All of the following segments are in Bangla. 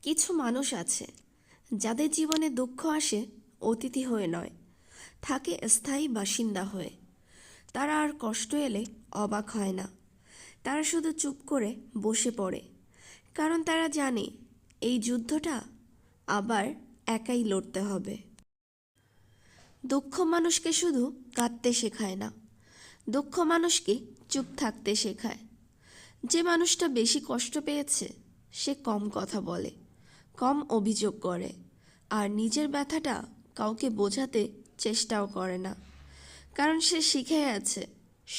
কিছু মানুষ আছে যাদের জীবনে দুঃখ আসে অতিথি হয়ে নয়, থাকে স্থায়ী বাসিন্দা হয়ে। তারা আর কষ্ট এলে অবাক হয় না, তারা শুধু চুপ করে বসে পড়ে, কারণ তারা জানে এই যুদ্ধটা আবার একাই লড়তে হবে। দুঃখ মানুষকে শুধু কাঁদতে শেখায় না, দুঃখ মানুষকে চুপ থাকতে শেখায়। যে মানুষটা বেশি কষ্ট পেয়েছে সে কম কথা বলে, কম অভিযোগ করে, আর নিজের ব্যথাটা কাউকে বোঝাতে চেষ্টাও করে না, কারণ সে শিখে আছে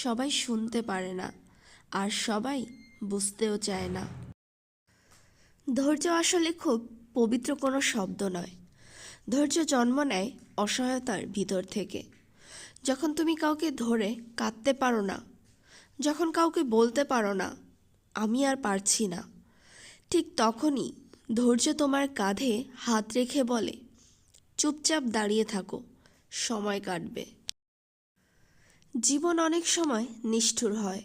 সবাই শুনতে পারে না আর সবাই বুঝতেও চায় না। ধৈর্য আসলে খুব পবিত্র কোনো শব্দ নয়। ধৈর্য জন্ম নেয় অসহায়তার ভিতর থেকে। যখন তুমি কাউকে ধরে কাঁদতে পারো না, যখন কাউকে বলতে পারো না আমি আর পারছি না, ঠিক তখনই ধৈর্য তোমার কাঁধে হাত রেখে বলে, চুপচাপ দাঁড়িয়ে থাকো, সময় কাটবে। জীবন অনেক সময় নিষ্ঠুর হয়,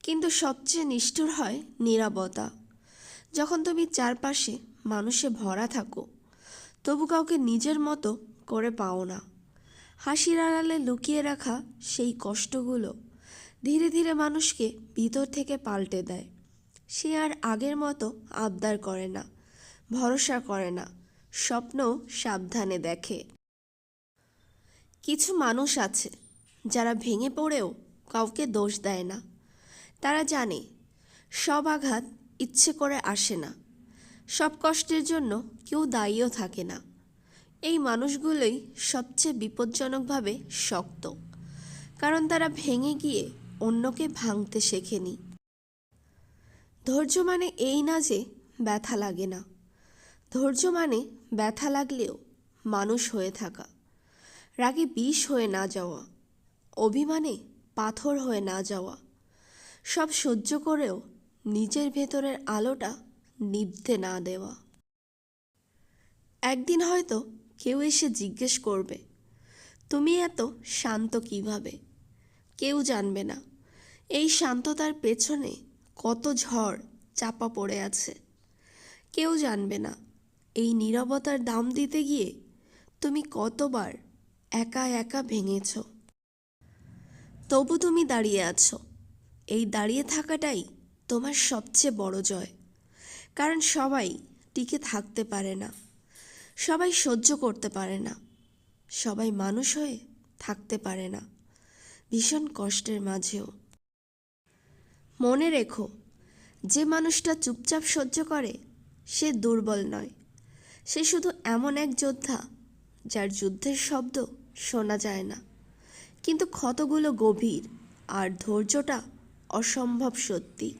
কিন্তু সবচেয়ে নিষ্ঠুর হয় নীরবতা। যখন তুমি চারপাশে মানুষে ভরা থাকো, তবু কাউকে নিজের মতো করে পাও না। হাসির আড়ালে লুকিয়ে রাখা সেই কষ্টগুলো ধীরে ধীরে মানুষকে ভিতর থেকে পাল্টে দেয়। সে আর আগের মতো আবদার করে না, ভরসা করে না, স্বপ্ন সাবধানে দেখে। কিছু মানুষ আছে যারা ভেঙে পড়েও কাউকে দোষ দেয় না। তারা জানে সব আঘাত ইচ্ছে করে আসে না, সব কষ্টের জন্য কেউ দায়ীও থাকে না। এই মানুষগুলোই সবচেয়ে বিপজ্জনকভাবে শক্ত, কারণ তারা ভেঙে গিয়ে অন্যকে ভাঙতে শেখেনি। ধৈর্য মানে এই না যে ব্যথা লাগে না, ধৈর্য মানে ব্যথা লাগলেও মানুষ হয়ে থাকা, রাগে বিষ হয়ে না যাওয়া, অভিমানে পাথর হয়ে না যাওয়া, সব সহ্য করেও নিজের ভেতরের আলোটা নিভতে না দেওয়া। একদিন হয়তো কেউ এসে জিজ্ঞেস করবে, তুমি এত শান্ত কিভাবে? কেউ জানবে না এই শান্ততার পেছনে কত ঝড় চাপা পড়ে আছে। কেউ জানবে না এই নীরবতার দাম দিতে গিয়ে তুমি কতবার একা একা ভেঙেছ। তবু তুমি দাঁড়িয়ে আছো। এই দাঁড়িয়ে থাকাটাই তোমার সবচেয়ে বড় জয়। কারণ সবাই টিকে থাকতে পারে না, সবাই সহ্য করতে পারে না, সবাই মানুষ হয়ে থাকতে পারে না ভীষণ কষ্টের মাঝেও। মনে রেখো, যে মানুষটা চুপচাপ সহ্য করে সে দুর্বল নয়, সে শুধু এমন এক যোদ্ধা যার যুদ্ধের শব্দ শোনা যায় না, কিন্তু ক্ষতগুলো গভীর আর ধৈর্যটা অসম্ভব সত্যি।